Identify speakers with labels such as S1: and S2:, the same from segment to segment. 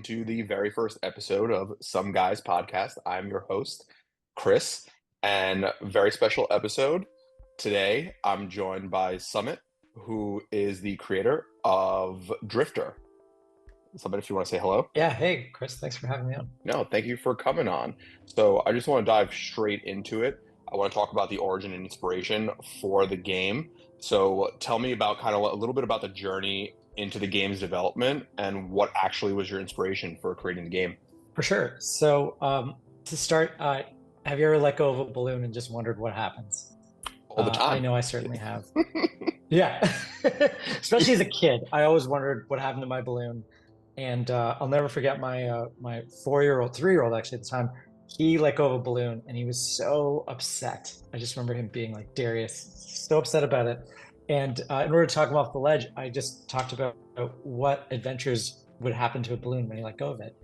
S1: welcome to the very first episode of Some Guys Podcast. I'm your host, Chris, and very special episode. Today, I'm joined by Summit, who is the creator of Driftr. Summit, if you want to say hello.
S2: Yeah, hey, Chris, thanks for having me on.
S1: No, thank you for coming on. So I just want to dive straight into it. I want to talk about the origin and inspiration for the game. So tell me about kind of a little bit about the journey into the game's development and what actually was your inspiration for creating the game.
S2: For sure. To start, have you ever let go of a balloon and just wondered what happens?
S1: All the
S2: I
S1: time.
S2: know I certainly have. Yeah, especially as a kid, I always wondered what happened to my balloon. And I'll never forget my 4-year-old, 3-year-old actually at the time. He let go of a balloon and he was so upset. I just remember him being like, Darius, so upset about it. And in order to talk him off the ledge, I just talked about what adventures would happen to a balloon when he let go of it.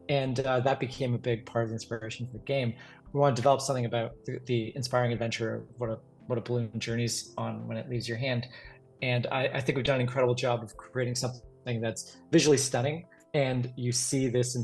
S2: And that became a big part of the inspiration for the game. We want to develop something about the inspiring adventure of what a balloon journeys on when it leaves your hand. And I think we've done an incredible job of creating something that's visually stunning. And you see this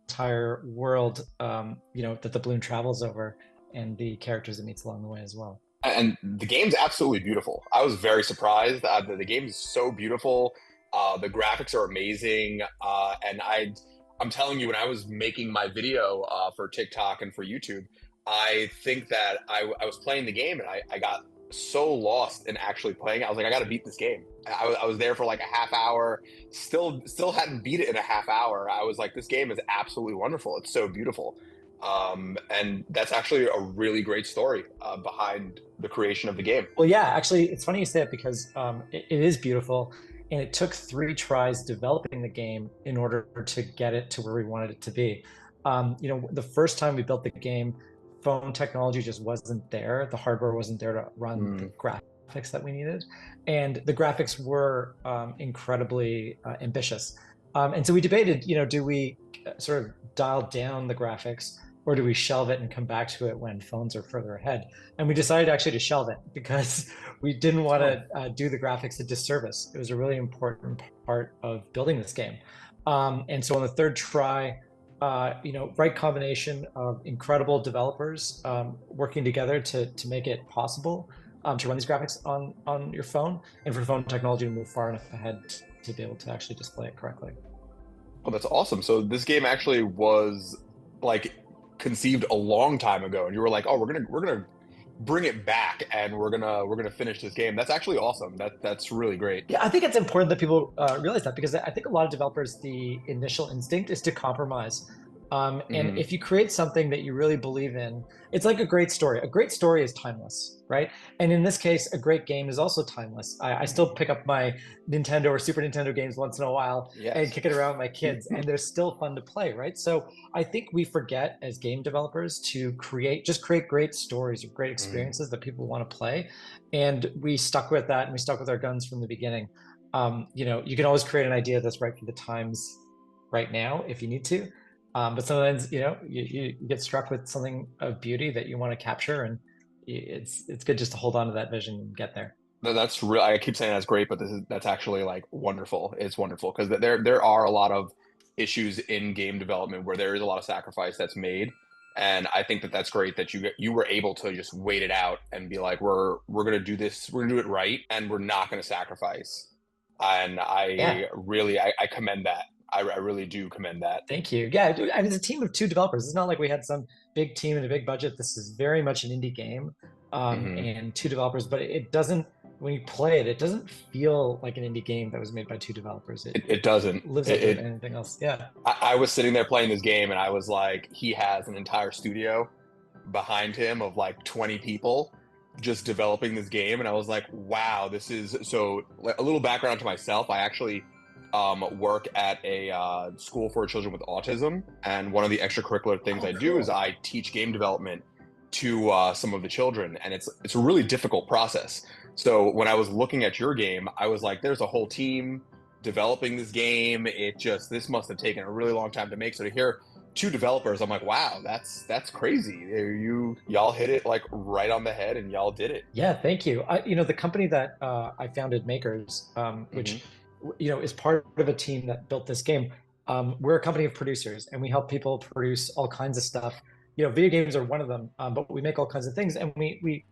S2: entire world, that the balloon travels over and the characters it meets along the way as well.
S1: And the game's absolutely beautiful. I was very surprised. The game is so beautiful. The graphics are amazing. I'm telling you, when I was making my video for TikTok and for YouTube, I think that I was playing the game and I got so lost in actually playing it. I was like, I got to beat this game. I was there for like a half hour, still hadn't beat it in a half hour. I was like, this game is absolutely wonderful. It's so beautiful. And that's actually a really great story behind the creation of the game.
S2: Well, yeah, actually, it's funny you say it because it is beautiful. And it took 3 tries developing the game in order to get it to where we wanted it to be. The first time we built the game, phone technology just wasn't there. The hardware wasn't there to run the graphics that we needed. And the graphics were incredibly ambitious. And so we debated, do we sort of dial down the graphics or do we shelve it and come back to it when phones are further ahead? And we decided actually to shelve it because we didn't want to do the graphics a disservice. It was a really important part of building this game. And so on the third try, right combination of incredible developers working together to make it possible to run these graphics on your phone and for phone technology to move far enough ahead to be able to actually display it correctly.
S1: Oh, that's awesome. So this game actually was like conceived a long time ago, and you were like, "Oh, we're gonna bring it back, and we're gonna finish this game." That's actually awesome. That's really great.
S2: Yeah, I think it's important that people realize that because I think a lot of developers, the initial instinct is to compromise. And if you create something that you really believe in, it's like a great story. A great story is timeless, right? And in this case, a great game is also timeless. I still pick up my Nintendo or Super Nintendo games once in a while and kick it around with my kids, and they're still fun to play, right? So I think we forget as game developers to create great stories or great experiences that people want to play. And we stuck with that and we stuck with our guns from the beginning. You can always create an idea that's right for the times right now if you need to. But sometimes, you get struck with something of beauty that you want to capture, and it's good just to hold on to that vision and get there.
S1: That's real. I keep saying that's great, but that's actually like wonderful. It's wonderful because there are a lot of issues in game development where there is a lot of sacrifice that's made, and I think that that's great that you were able to just wait it out and be like, we're gonna do this, we're gonna do it right, and we're not gonna sacrifice. And I commend that. I really do commend that.
S2: Thank you. Yeah, I mean, it's a team of 2 developers. It's not like we had some big team and a big budget. This is very much an indie game, and 2 developers. But it doesn't, when you play it, it doesn't feel like an indie game that was made by 2 developers.
S1: It doesn't.
S2: Lives up to anything else. Yeah.
S1: I was sitting there playing this game, and I was like, he has an entire studio behind him of like 20 people just developing this game, and I was like, wow, this is so. A little background to myself. I actually work at a school for children with autism, and one of the extracurricular things I do is I teach game development to some of the children, and it's a really difficult process. So when I was looking at your game, I was like, there's a whole team developing this game. This must have taken a really long time to make. So to hear 2 developers, I'm like, wow, that's crazy. Y'all hit it like right on the head, and y'all did it.
S2: Yeah, thank you. The company that I founded, Makers, which is part of a team that built this game. We're a company of producers, and we help people produce all kinds of stuff. Video games are one of them, but we make all kinds of things, and we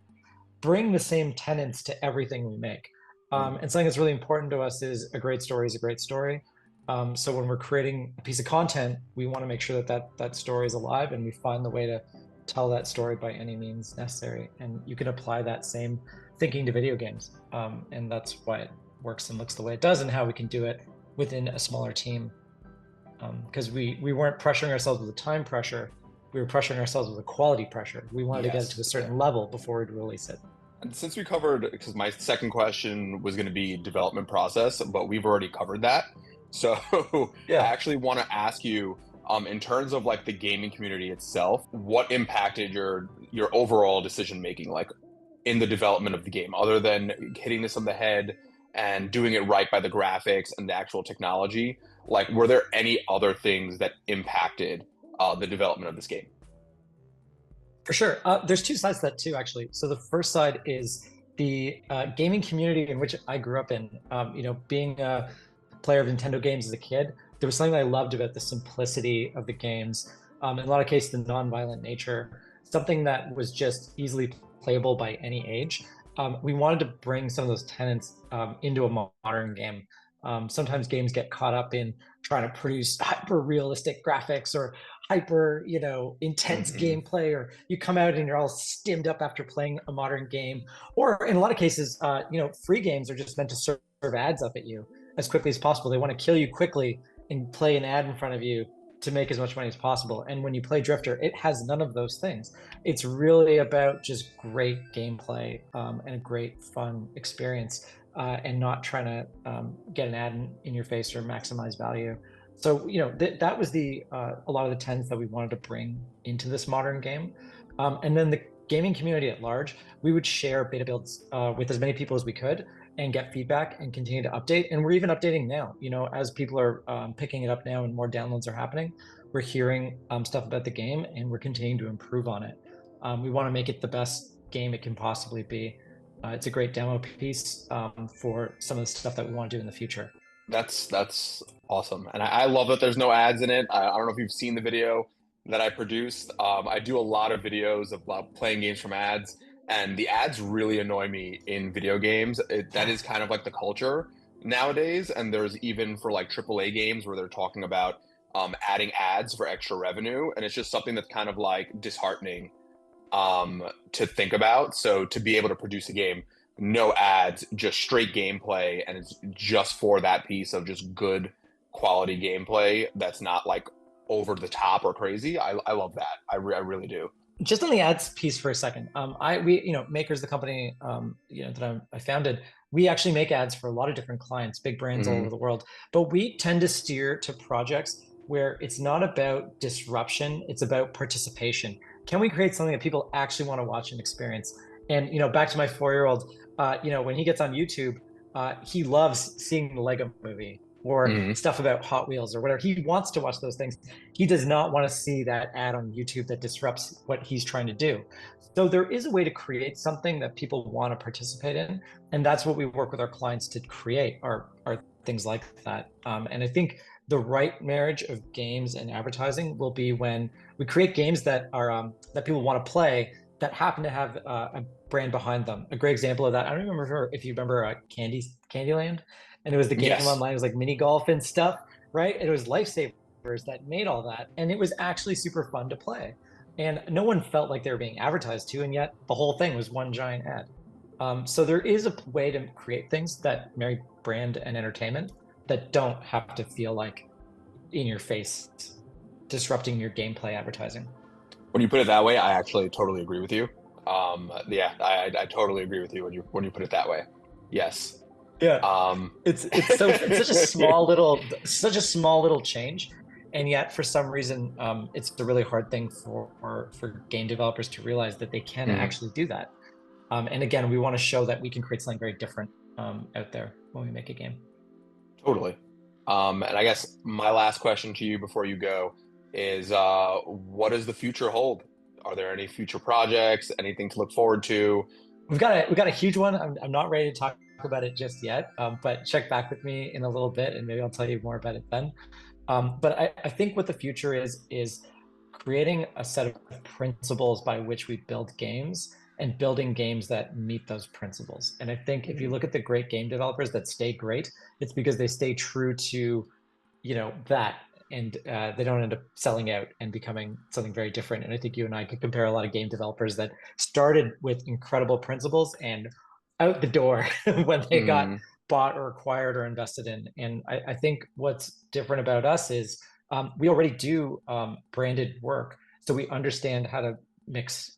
S2: bring the same tenets to everything we make.
S1: Mm.
S2: And something that's really important to us is a great story is a great story. So when we're creating a piece of content, we want to make sure that that story is alive, and we find the way to tell that story by any means necessary. And you can apply that same thinking to video games, and that's why it works and looks the way it does, and how we can do it within a smaller team. Because we weren't pressuring ourselves with a time pressure, we were pressuring ourselves with a quality pressure. We wanted to get it to a
S1: Yes.
S2: certain level before we'd release it.
S1: And since we covered, because my second question was going to be development process, but we've already covered that. So I
S2: Yeah.
S1: actually want to ask you, in terms of like the gaming community itself, what impacted your overall decision making, like in the development of the game, other than hitting this on the head and doing it right by the graphics and the actual technology? Like, were there any other things that impacted the development of this game?
S2: For sure. There's two sides to that too, actually. So the first side is the gaming community in which I grew up in. Being a player of Nintendo games as a kid, there was something I loved about the simplicity of the games. In a lot of cases, the non-violent nature, something that was just easily playable by any age. We wanted to bring some of those tenets into a modern game. Sometimes games get caught up in trying to produce hyper realistic graphics or hyper, intense
S1: Hmm.
S2: gameplay, or you come out and you're all stimmed up after playing a modern game. Or in a lot of cases, free games are just meant to serve ads up at you as quickly as possible. They want to kill you quickly and play an ad in front of you to make as much money as possible. And when you play Drifter, it has none of those things. It's really about just great gameplay, and a great fun experience, and not trying to get an ad in your face or maximize value. So that was the a lot of the tenets that we wanted to bring into this modern game. And then the gaming community at large, we would share beta builds with as many people as we could and get feedback and continue to update. And we're even updating now. As people are picking it up now and more downloads are happening, we're hearing stuff about the game, and we're continuing to improve on it. We want to make it the best game it can possibly be. It's a great demo piece for some of the stuff that we want to do in the future.
S1: That's awesome, and I love that there's no ads in it. I don't know if you've seen the video that I produced. I do a lot of videos about playing games from ads, and the ads really annoy me in video games. That is kind of like the culture nowadays, and there's even for like AAA games where they're talking about adding ads for extra revenue, and it's just something that's kind of like disheartening to think about. So to be able to produce a game, no ads, just straight gameplay, and it's just for that piece of just good quality gameplay that's not like over the top or crazy. I love that. I really do.
S2: Just on the ads piece for a second, we Makers, the company that I founded, we actually make ads for a lot of different clients, big brands all over
S1: Hmm.
S2: the world. But we tend to steer to projects where it's not about disruption, it's about participation. Can we create something that people actually want to watch and experience? And back to my 4-year-old, when he gets on YouTube, he loves seeing the Lego Movie or
S1: Hmm.
S2: stuff about Hot Wheels or whatever. He wants to watch those things. He does not want to see that ad on YouTube that disrupts what he's trying to do. So there is a way to create something that people want to participate in, and that's what we work with our clients to create. Are things like that. And I think the right marriage of games and advertising will be when we create games that are that people want to play, that happen to have a brand behind them. A great example of that, I don't remember if you remember Candyland, and it was the game
S1: Yes.
S2: online. It was like mini golf and stuff, right? And it was Lifesaver that made all that, and it was actually super fun to play, and no one felt like they were being advertised to, and yet the whole thing was one giant ad. So there is a way to create things that marry brand and entertainment that don't have to feel like in your face, disrupting your gameplay advertising.
S1: When you put it that way, I actually totally agree with you. Yeah, I totally agree with you when you put it that way. Yes.
S2: Yeah,
S1: Um,
S2: it's such a small little change, and yet for some reason it's a really hard thing for game developers to realize that they can
S1: mhm,
S2: actually do that. And again, we want to show that we can create something very different out there when we make a game.
S1: totally. And I guess my last question to you before you go is, what does the future hold? Are there any future projects, anything to look forward to?
S2: We've got a huge one. I'm not ready to talk about it just yet, but check back with me in a little bit, and maybe I'll tell you more about it then. But I think what the future is creating a set of principles by which we build games and building games that meet those principles. And I think if you
S1: Mhm.
S2: look at the great game developers that stay great, it's because they stay true to, that, and they don't end up selling out and becoming something very different. And I think you and I could compare a lot of game developers that started with incredible principles and out the door when they got
S1: Mm.
S2: bought or acquired or invested in. And I think what's different about us is we already do branded work, so we understand how to mix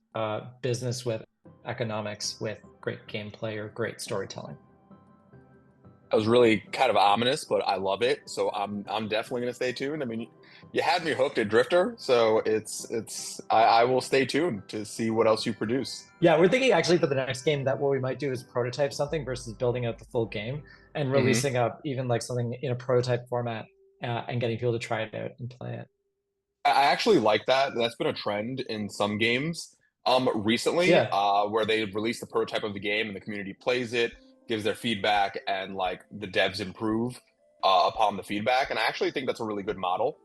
S2: business with economics with great gameplay or great storytelling.
S1: That was really kind of ominous, but I love it. So I'm definitely gonna stay tuned. I mean, you had me hooked at Drifter, so I will stay tuned to see what else you produce.
S2: Yeah, we're thinking actually for the next game that what we might do is prototype something versus building out the full game and
S1: Hmm.
S2: releasing up even like something in a prototype format and getting people to try it out and play it.
S1: I actually like that. That's been a trend in some games recently,
S2: Yeah,
S1: where they release the prototype of the game and the community plays it, gives their feedback, and like the devs improve upon the feedback. And I actually think that's a really good model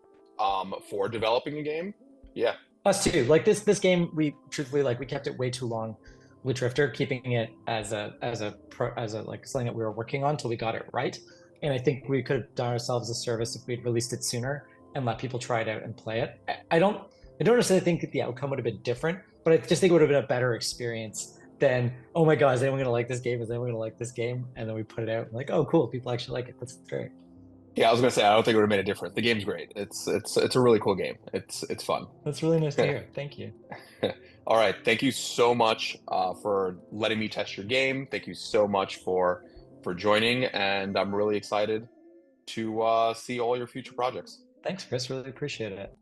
S1: for developing a game. Yeah.
S2: us too. Like this game, we truthfully like we kept it way too long with Drifter, keeping it as a like something that we were working on till we got it right. And I think we could have done ourselves a service if we'd released it sooner and let people try it out and play it. I don't necessarily think that the outcome would have been different, but I just think it would have been a better experience than, oh my God, is anyone gonna like this game? Is anyone gonna like this game? And then we put it out and like, oh cool, people actually like it. That's great.
S1: Yeah, I was gonna say I don't think it would have made a difference. The game's great. It's a really cool game. It's fun.
S2: That's really nice to hear. Thank you.
S1: All right. Thank you so much for letting me test your game. Thank you so much for joining, and I'm really excited to see all your future projects.
S2: Thanks, Chris. Really appreciate it.